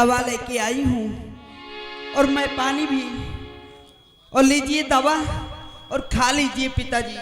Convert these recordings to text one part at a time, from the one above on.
दवा लेके आई हूँ और मैं पानी भी, और लीजिए दवा और खा लीजिए पिताजी।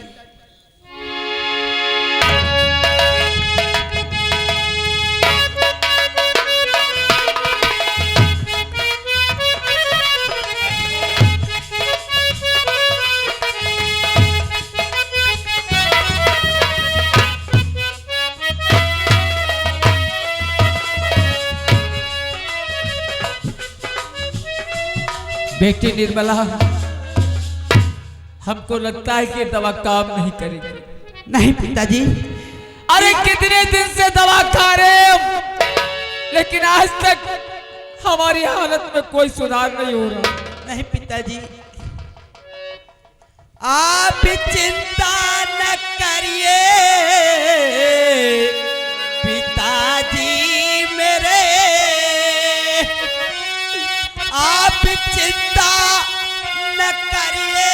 बेटी निर्मला, हमको लगता है कि दवा काम नहीं करेगी। नहीं पिताजी। अरे कितने दिन से दवा खा रहे हम, लेकिन आज तक हमारी हालत में कोई सुधार नहीं हो रहा। नहीं पिताजी, आप चिंता न करिए पिताजी मेरे, आप चिंता न करिए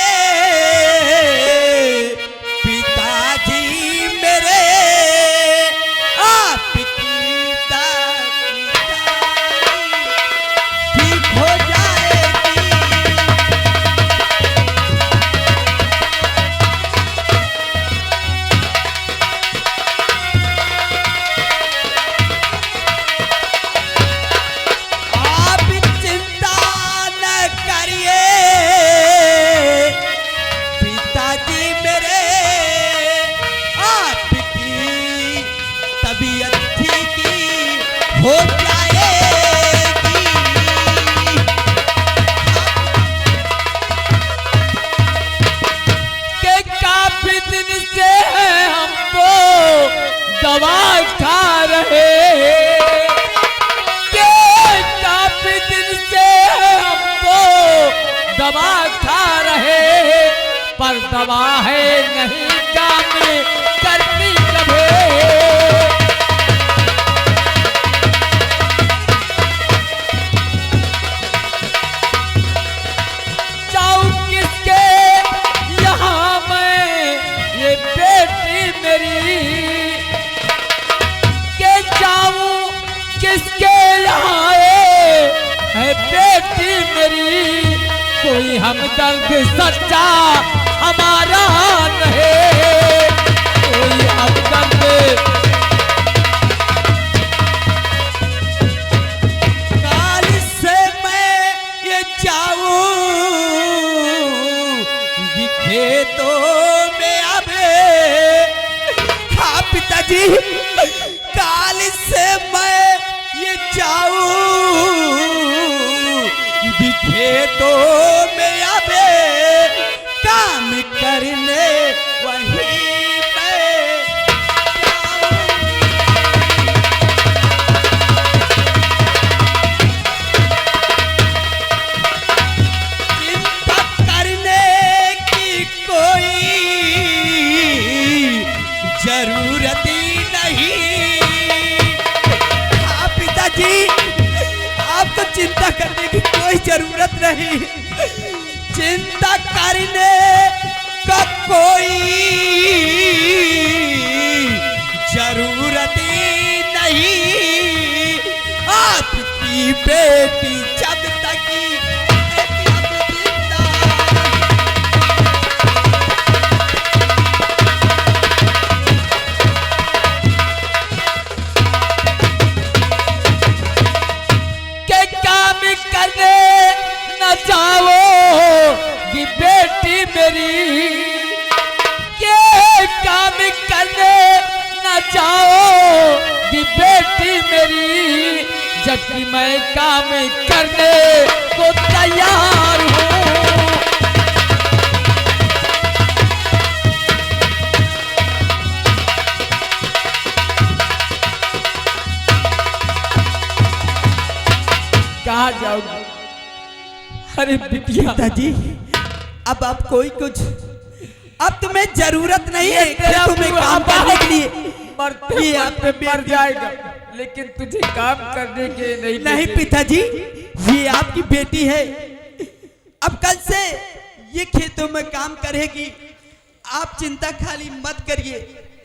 पिताजी मेरे, आपकी दवाई ठीक हो जाएगी। आप चिंता न करिए पिताजी मेरे, आपकी तबीयत ठीक हो जाएगी। कि काफी दिन से हमको दवा खा रहे हैं, कि काफी दिन से हमको दवा खा रहे हैं, पर दवा है नहीं काम करनी कभी। जाऊं किसके यहाँ मैं, ये बेटी मेरी, के जाऊं किसके यहाँ है बेटी मेरी, कोई हमदर्द सच्चा हमारा नहीं, कोई हमदर्द। काल से मैं ये जाऊं खेतों में अब, हाँ पिताजी, काल से मैं ये जाऊं खेतों में अब काम करने, वहीं मैं चिंता करने की कोई जरूरत ही नहीं। हाँ पिताजी, आपको चिंता करने की कोई जरूरत नहीं, चिंता करने का कोई जरूरत ही नहीं। आपकी बेटी जब तक के काम करने न जाओगी बेटी मेरी, के काम करने न जाओगी बेटी मेरी, जबकि मैं काम करने को तैयार हूँ। कहाँ जाओगी? अरे बिटिया, पिताजी, अब आप कोई कुछ, अब तुम्हें जरूरत नहीं है तुम्हें काम करने के लिए। मरते आप पे मर जाएगा, लेकिन तुझे काम करने के नहीं। नहीं पिताजी, ये आपकी बेटी है, अब कल से ये खेतों में काम करेगी, आप चिंता खाली मत करिए।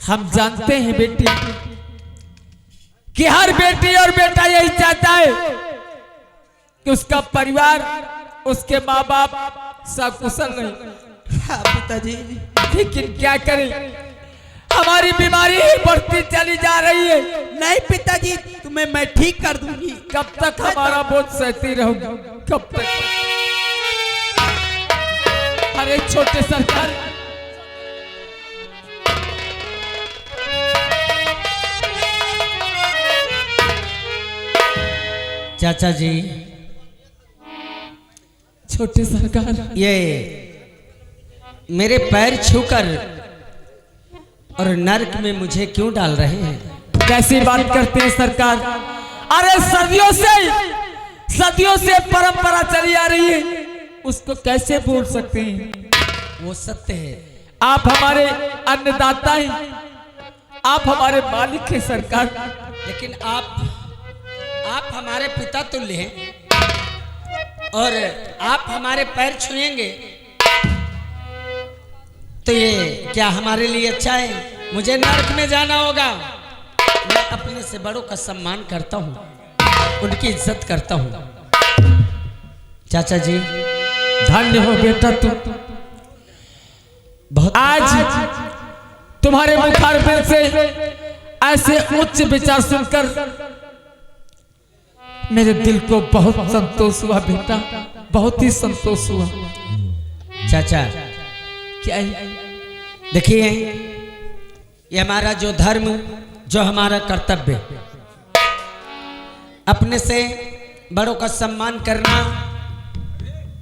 हम जानते हैं बेटी कि हर बेटी और बेटा यही चाहता है कि उसका परिवार, उसके माँ बाप सकुशल नहीं। हाँ पिताजी। लेकिन क्या करें, हमारी बीमारी ही बढ़ती चली जा रही है। नहीं पिताजी, तुम्हें मैं ठीक कर दूंगी। कब तक हमारा बोझ सहती रहूंगी, कब तक? अरे छोटे सरकार, चाचा जी, छोटे सरकार, ये मेरे पैर छूकर और नर्क में मुझे क्यों डाल रहे हैं? कैसी बात करते हैं सरकार? अरे सदियों से परंपरा चली आ रही है, उसको कैसे भूल सकते हैं? वो सत्य है। आप हमारे अन्नदाता हैं, आप हमारे मालिक हैं सरकार। लेकिन आप हमारे पिता तुल्य हैं और आप हमारे पैर छुएंगे तो ये क्या हमारे लिए अच्छा है? मुझे नरक में जाना होगा। मैं अपने से बड़ों का सम्मान करता हूँ, उनकी इज्जत करता हूँ। चाचा जी, धन्य हो बेटा तुम। बहुत आज तुम्हारे मुखारबिंद से ऐसे उच्च विचार सुनकर मेरे दिल को बहुत संतोष हुआ बेटा, बहुत ही संतोष हुआ। चाचा क्या है? देखिए, ये हमारा जो धर्म, जो हमारा कर्तव्य, अपने से बड़ों का सम्मान करना,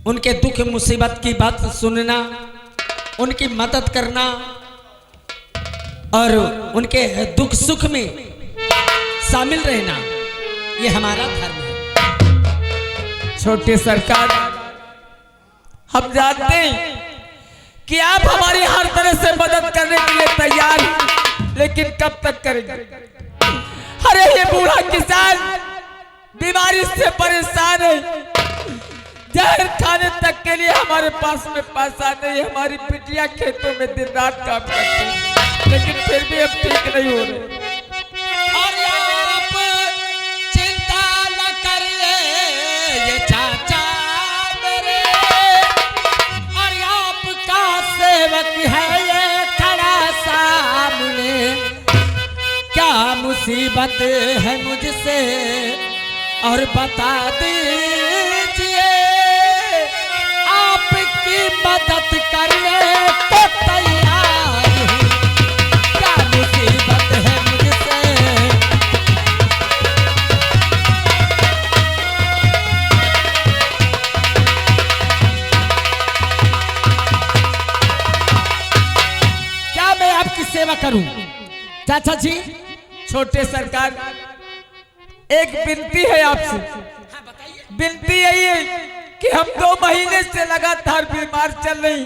उनके दुख मुसीबत की बात सुनना, उनकी मदद करना और उनके दुख सुख में शामिल रहना, ये हमारा धर्म है। छोटे सरकार, हम जानते हैं कि आप हमारी हर तरह से मदद करने के लिए तैयार हैं, लेकिन कब तक करेंगे? अरे ये बूढ़ा किसान बीमारी से परेशान है, जहर खाने तक के लिए हमारे पास में पैसा नहीं है। हमारी बिटिया खेतों में दिन रात काम करती है, लेकिन फिर भी अब ठीक नहीं हो रहे। और आप चिंता न करिए ये चाचा मेरे, और आपका सेवक है ये खड़ा सामने। क्या मुसीबत है मुझसे और बता दीजिए, आपकी मदद करने को तैयार हूँ। क्या मुसीबत है मुझसे? क्या मैं आपकी सेवा करूं? चाचा जी, छोटे सरकार, एक विनती है आपसे। विनती यही है कि हम 2 महीने से लगातार बीमार चल रही,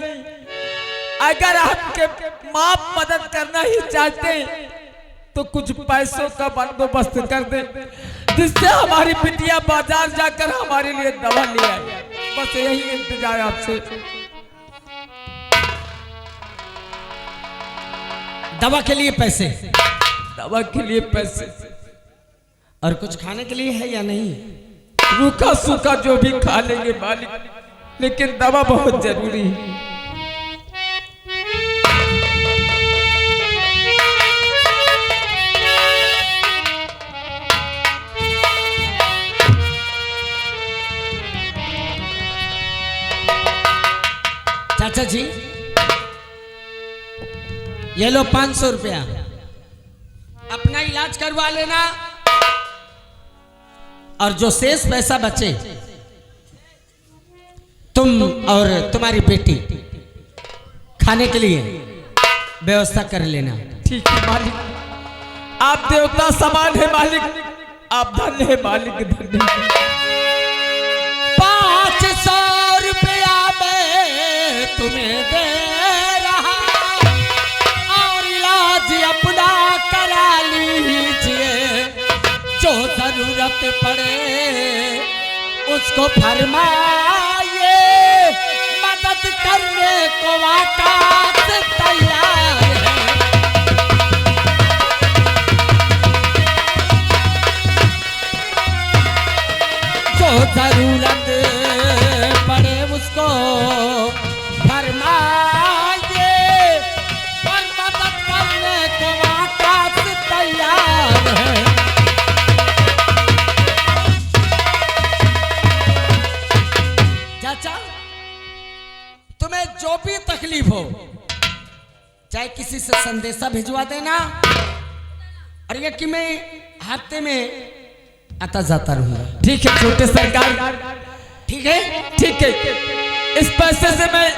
अगर आपके माप मदद करना ही चाहते हैं तो कुछ पैसों का बंदोबस्त कर दें, जिससे हमारी बिटिया बाजार जाकर हमारे लिए दवा ले आए। बस यही इंतजार आपसे। दवा के लिए पैसे, दवा के लिए पैसे और कुछ खाने के लिए है या नहीं? रूखा सूखा जो भी खा लेंगे मालिक, लेकिन दवा बहुत जरूरी है। चाचा जी, ये लो 500 रुपया, अपना इलाज करवा लेना और जो शेष पैसा बचे तुम और तुम्हारी बेटी खाने के लिए व्यवस्था कर लेना। ठीक है मालिक, आप देवता समान है मालिक, आप धन्य है मालिक, धन्य है। 500 रुपया मैं तुम्हें दे रहा और इलाज अपना करा लीजिए। जो जरूरत पड़े उसको फरमाइए, मदद करने को आकाश तैयार है। जो जरूरत पड़े उसको फरमाइए, और मदद करने को आकाश तैयार है। चाचा, तुम्हें जो भी तकलीफ हो, चाहे किसी से संदेशा भिजवा देना, और ये कि मैं हफ्ते में आता जाता रहूंगा। ठीक है छोटे सरकार, ठीक है? ठीक है। इस पैसे से मैं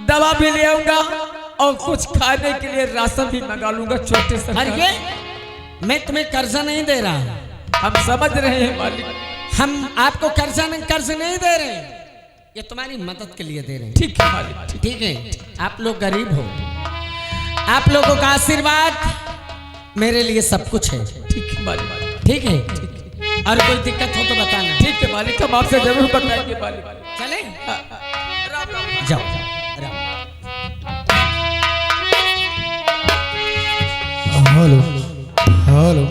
दवा भी ले आऊंगा और कुछ खाने के लिए राशन भी मंगा लूंगा छोटे सरकार। और ये मैं तुम्हें कर्जा नहीं दे रहा, हम समझ रहे हैं मालिक। हम आपको कर्ज नहीं दे रहे, ये तुम्हारी मदद के लिए दे रहे हैं। ठीक है मालिक। ठीक है? आप लोग गरीब हो, आप लोगों का आशीर्वाद मेरे लिए सब कुछ है। ठीक है मालिक। ठीक है? और कोई दिक्कत हो तो बताना। ठीक है मालिक, हम आपसे जरूर बताएंगे मालिक। चले? राम राम। जाओ राम। हेलो हेलो,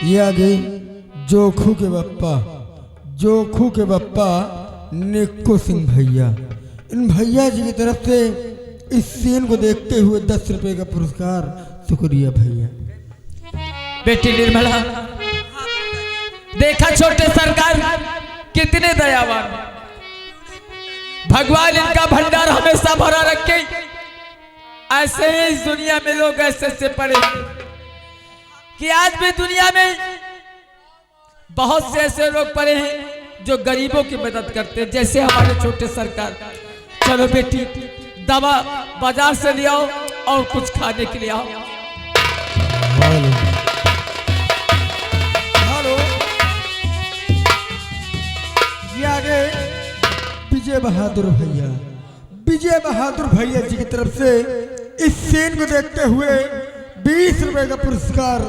ये आ गई जोखू के बप्पा निक्को सिंह भैया। इन भैया जी की तरफ से इस सीन को देखते हुए 10 रुपए का पुरस्कार। शुक्रिया भैया। बेटी निर्मला, देखा छोटे सरकार कितने दयावान। भगवान इनका भंडार हमेशा भरा रखे। ऐसे ही इस दुनिया में लोग ऐसे पड़े कि आज भी दुनिया में बहुत से ऐसे लोग पड़े हैं जो गरीबों की मदद करते हैं, जैसे हमारे छोटे सरकार। चलो बेटी, दवा बाजार से ले आओ और कुछ खाने के लिए आओ। हेलो हेलो, ये आ गए विजय बहादुर भैया जी की तरफ से इस सीन को देखते हुए 20 रुपए का पुरस्कार।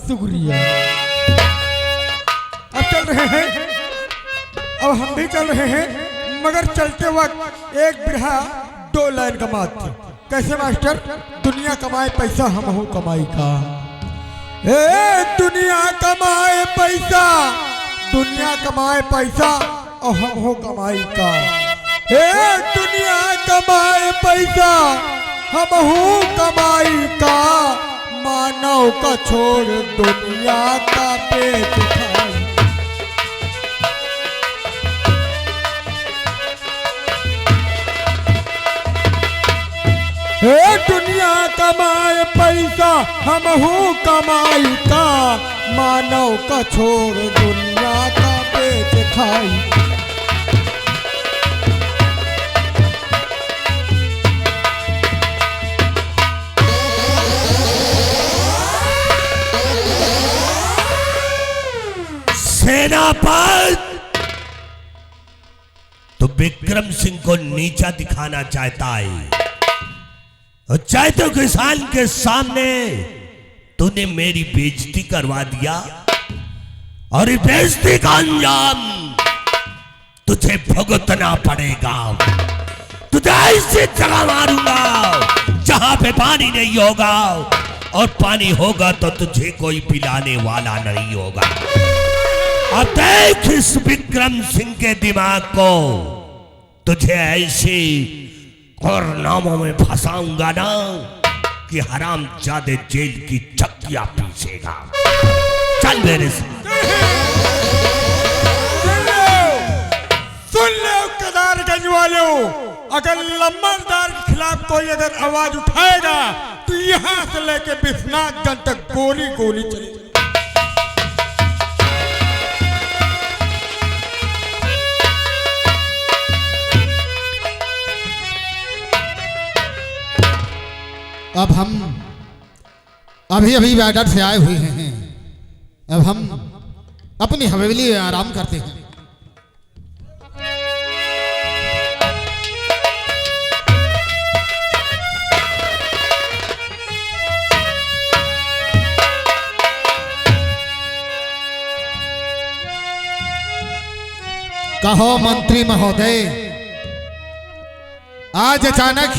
शुक्रिया। अब चल रहे हैं, अब हम भी चल रहे हैं, मगर चलते वक्त एक बिरहा 2 लाइन का मात्र। कैसे मास्टर? दुनिया कमाए पैसा, हम हो कमाई का। ए दुनिया कमाए पैसा, और हम हो कमाई का। ए दुनिया कमाए पैसा, हम हो कमाई का। मानव का छोड़ दुनिया का पेट खाई। ए दुनिया कमाए पैसा, हम हूँ कमाई का। मानव का छोड़ दुनिया का पेट खाई। सेनापत तो विक्रम सिंह को नीचा दिखाना चाहता है, और चाहे तो किसान के सामने तूने मेरी बेइज्जती करवा दिया, और इस बेइज्जती का अंजाम तुझे भुगतना पड़ेगा। तुझे ऐसी जगह मारूंगा जहां पे पानी नहीं होगा, और पानी होगा तो तुझे कोई पिलाने वाला नहीं होगा। अब देख इस विक्रम सिंह के दिमाग को, तुझे ऐसी और नामों में फंसाऊंगा ना कि हरामजादे जेल की चक्कियां पीसेगा। चल मेरे से। सुन लो केदारगंज वालों, अगर लंबरदार के खिलाफ कोई अगर आवाज उठाएगा तो यहाँ से लेके विश्वनाथगंज तक गोली गोली चलेगी। अब हम अभी बैडर से आए हुए हैं। अब हम अपनी हवेली में आराम करते हैं। कहो मंत्री महोदय, आज अचानक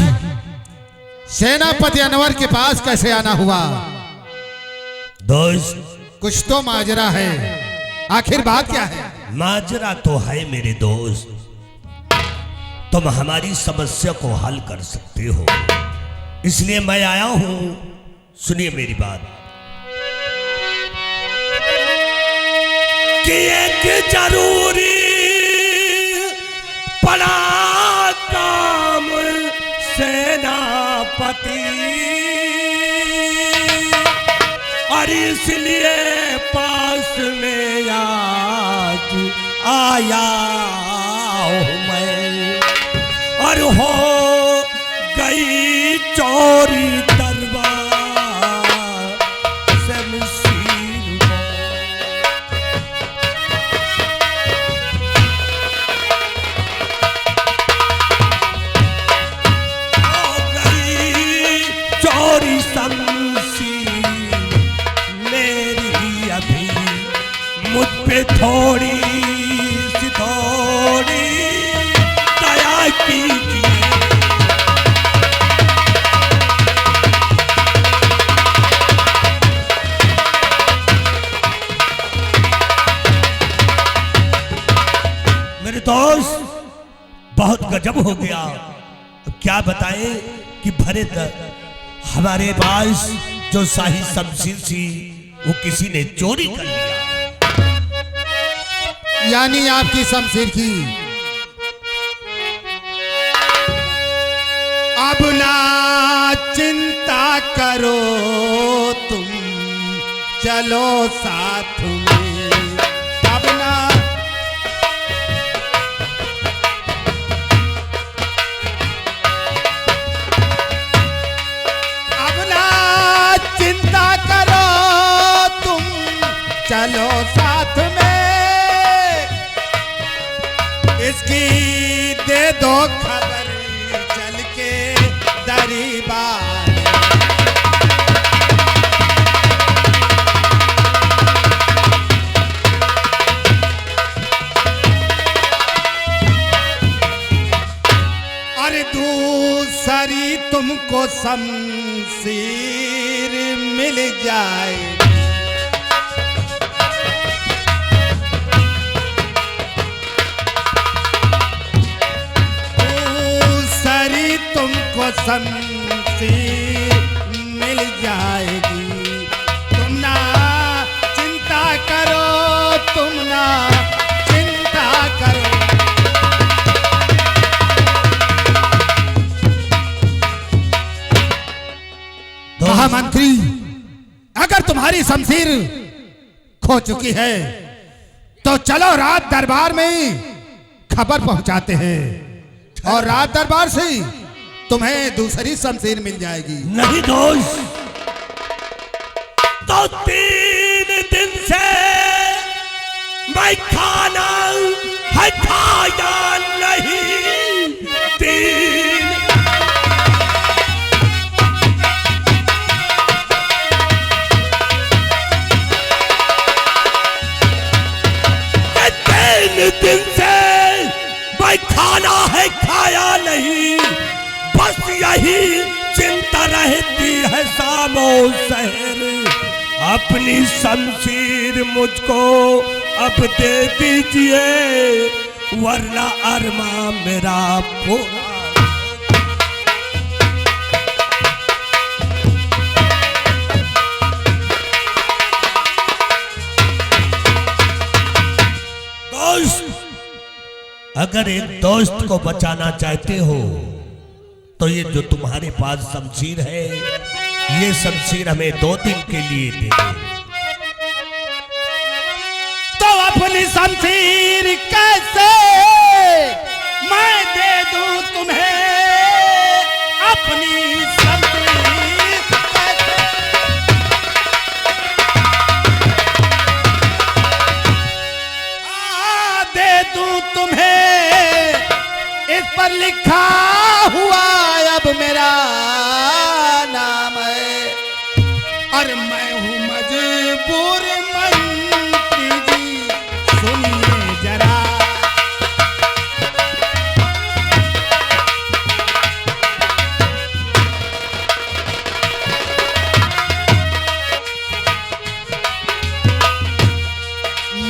सेनापति अनवर के पास कैसे आना हुआ? दोस्त, कुछ तो माजरा है, आखिर बात क्या है? माजरा तो है मेरे दोस्त, तुम हमारी समस्या को हल कर सकते हो, इसलिए मैं आया हूं। सुनिए मेरी बात कि एक जरूरी पड़ा काम सेनापति, और इसलिए पास में आज आया हूं मैं, और हो गई चोरी दरबार शमशीर हो गई चोरी शमशीर मेरी, अभी मुझ पे थोड़ी सी थोड़ी दया कीजिए। मेरे दोस्त बहुत गजब हो गया। अब क्या बताएं कि भरत हमारे पास जो शाही शमशीर थी वो किसी ने चोरी कर लिया। यानी आपकी शमशीर की अब ना चिंता करो तुम, चलो साथ में। अब ना चिंता करो तुम, चलो साथ में। इसकी दे दो खबर चल के दरबार। अरे दूसरी तुमको शमशीर मिल जाए, दूसरी तुमको शमशीर मिल जाएगी। तुम ना चिंता करो, तुम ना चिंता करो। महामंत्री, अगर तुम्हारी शमशीर खो चुकी है तो चलो रात दरबार में खबर पहुंचाते हैं, और रात दरबार से तुम्हें दूसरी शमशीर मिल जाएगी। नहीं दोस्त, तो 3 दिन से मैं खाना है खाया नहीं। 3 दिन से मैं खाना है खाया नहीं, बस यही चिंता रहती है शामो शहर। अपनी शमशीर मुझको अब दे दीजिए, वरना अरमा मेरा पूरा। अगर एक दोस्त को बचाना चाहते हो तो ये जो तुम्हारे पास शमशीर है, ये शमशीर हमें 2 दिन के लिए दे दो। तो अपनी शमशीर कैसे मैं दे दूं तुम्हें? अपनी शमशीर कैसे दे दूं तुम्हें? इस पर लिखा हुआ अब मेरा नाम है, और मैं हूं मजबूर मंत्री जी, सुनिए जरा।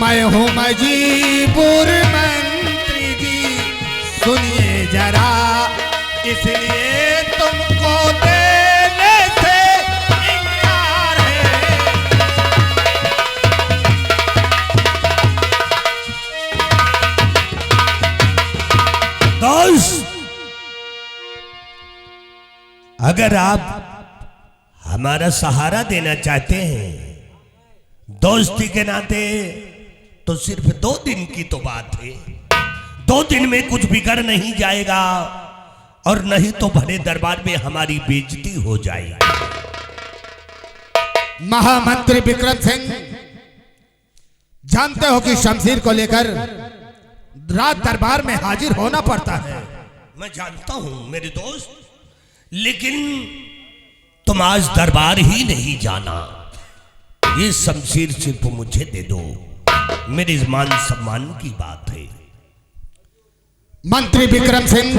मैं हूं हूँ मजबूर मंत्री जी, सुनिए जरा, इसलिए तुमको देने से इनकार है। दोस्त, अगर आप हमारा सहारा देना चाहते हैं दोस्ती के नाते, तो सिर्फ 2 दिन की तो बात है। 2 दिन में कुछ बिगड़ नहीं जाएगा, और नहीं तो भरे दरबार में हमारी बेइज्जती हो जाएगी। महामंत्री विक्रम सिंह, जानते हो कि शमशीर को लेकर रात दरबार में हाजिर होना पड़ता है। मैं जानता हूं मेरे दोस्त, लेकिन तुम आज दरबार ही नहीं जाना। ये शमशीर सिर्फ मुझे दे दो, मेरे मान सम्मान की बात है। मंत्री विक्रम सिंह,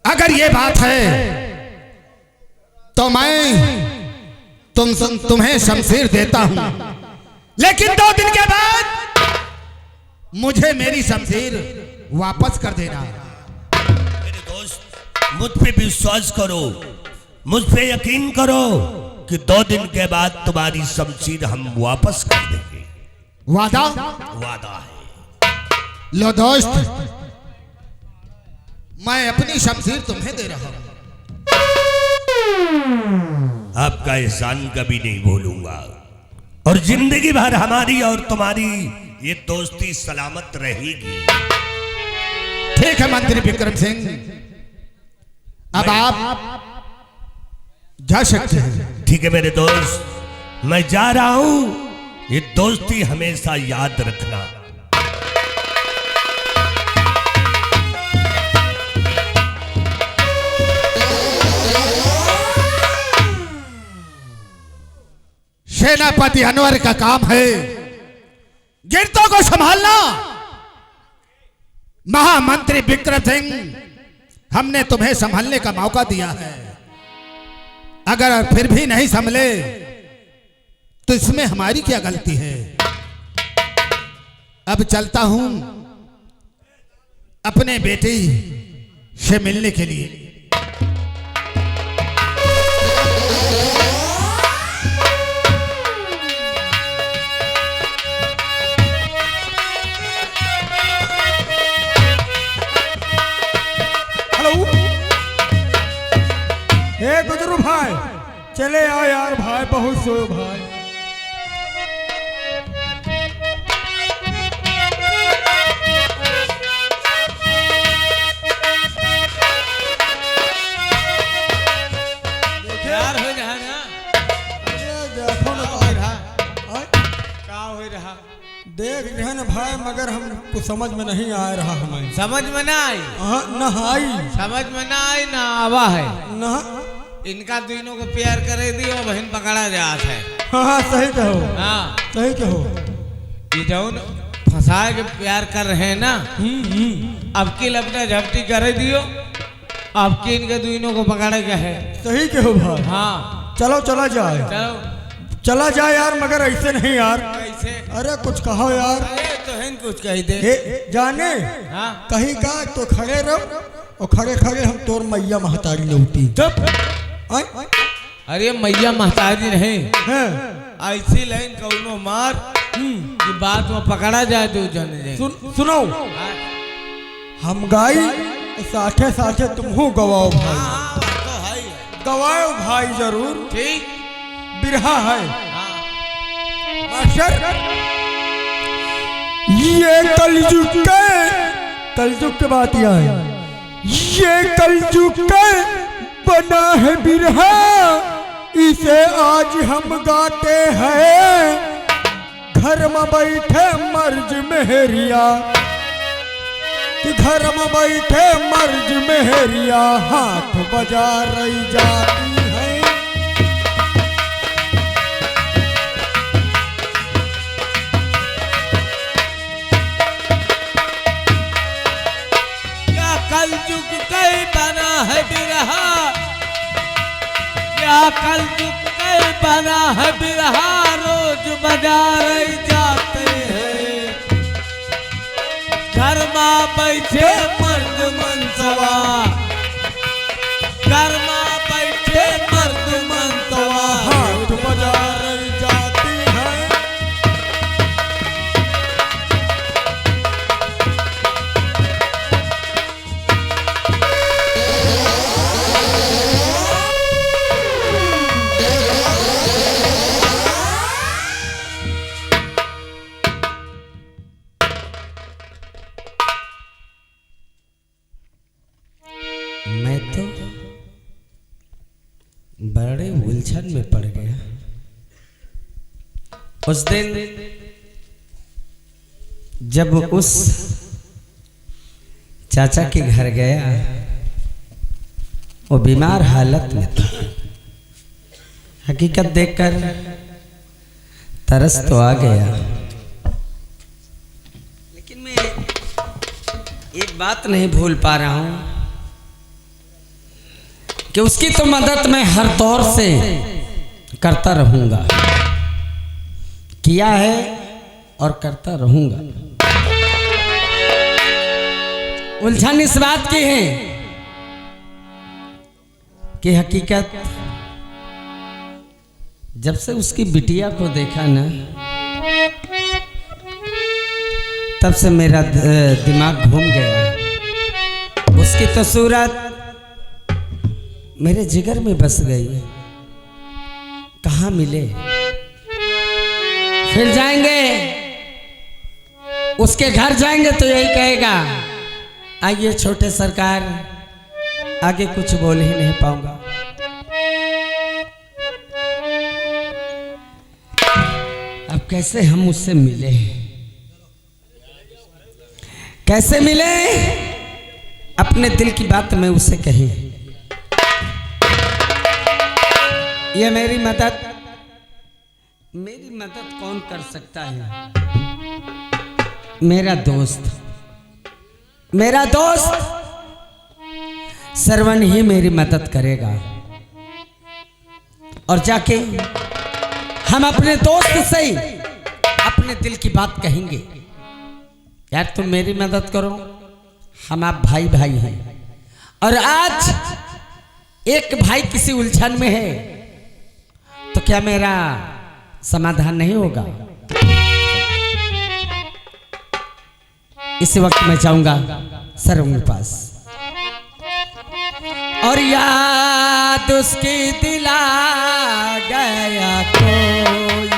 अगर ये बात है तो मैं तुम्हें शमशीर देता हूं, लेकिन 2 दिन के बाद मुझे मेरी शमशीर वापस कर देना। मेरे दोस्त, मुझ पे विश्वास करो, मुझ पे यकीन करो कि 2 दिन के बाद तुम्हारी शमशीर हम वापस कर देंगे। वादा? वादा है। लो दोस्त, मैं अपनी शमशीर तुम्हें दे रहा हूं। आपका एहसान कभी नहीं भूलूंगा, और जिंदगी भर हमारी और तुम्हारी ये दोस्ती सलामत रहेगी। ठीक है मंत्री विक्रम सिंह, अब आप जा सकते हैं। ठीक है मेरे दोस्त, मैं जा रहा हूं। ये दोस्ती हमेशा याद रखना। सेनापति अनवर का काम है गिरतों को संभालना। महामंत्री विक्रम सिंह, हमने तुम्हें संभालने का मौका दिया है, अगर फिर भी नहीं संभले तो इसमें हमारी क्या गलती है। अब चलता हूं अपने बेटे से मिलने के लिए। हे गुजरू भाई, चले आओ यार भाई, बहुत सोए भाई। यार हो रहा ना, देखो ना का हो रहा, देख रहे ना भाई, मगर हमको समझ में नहीं आ रहा हमें। समझ में ना आई, नहाई समझ में ना आई ना आवा है। न इनका दोनों को प्यार करे दियो, बहन पकड़ा जात है। हाँ सही कहो, हाँ, सही कहो। ये जौन फंसा के प्यार कर रहे हैं ना, अब की लपटा झपटी करे दियो, अब की इनके दोनों को पकड़े के है। सही कहो भाई। हाँ, चलो चला जाए, चलो चला जाए यार, मगर ऐसे नहीं यार। कैसे? अरे कुछ कहो यार। अरे तो है कुछ कही दे। जाने हाँ, कहीं का तो खड़े रहो, और खड़े खड़े हम तोर मैया महतारी लौटी। अरे मैया महताजी नहीं, हैं? ऐसी लाइन कौनो मार कि बात में पकड़ा जाए तो जाने सुनो, हम गाई साथे साथे तुमहू गवाओ भाई। हाँ, तो है, गवाओ भाई जरूर, ठीक। बिरहा है हाँ, मास्टर। ये कलयुग के बात यह है, ये कलयुग के बना है बिरहा, इसे आज हम गाते हैं। घर में बैठे मर्ज मेहरिया, घर में बैठे मर्ज मेहरिया, हाथ बजा रही जाती है। क्या कलयुग कई बना है बिरहा, क्या कलयुग कई बना है बिरहा, रोज बजा रही जाते हैं। बैठे मर्द मनसवा, घर में बैठे मर्द मनसवा, हाट बाजार जाती है। मैं तो बड़े उलझन में पड़ गया। उस दिन जब उस चाचा के घर गया, वो बीमार हालत में था। हकीकत देखकर तरस तो आ गया, लेकिन मैं एक बात नहीं भूल पा रहा हूं कि उसकी तो मदद मैं हर दौर से करता रहूंगा, किया है और करता रहूंगा। उलझन इस बात की है कि हकीकत जब से उसकी बिटिया को देखा ना, तब से मेरा दिमाग घूम गया। उसकी तो सूरत मेरे जिगर में बस गई। कहाँ मिले? फिर जाएंगे, उसके घर जाएंगे तो यही कहेगा, आइए छोटे सरकार, आगे कुछ बोल ही नहीं पाऊंगा। अब कैसे हम उससे मिले, कैसे मिले, अपने दिल की बात मैं उससे कही। ये मेरी मदद कौन कर सकता है? मेरा दोस्त श्रवण ही मेरी मदद करेगा। और जाके हम अपने दोस्त से ही अपने दिल की बात कहेंगे, यार तुम मेरी मदद करो, हम आप भाई भाई हैं। और आज एक भाई किसी उलझन में है तो क्या मेरा समाधान नहीं होगा? इसी वक्त मैं जाऊंगा सरवण के पास और याद उसकी दिला गया कोई।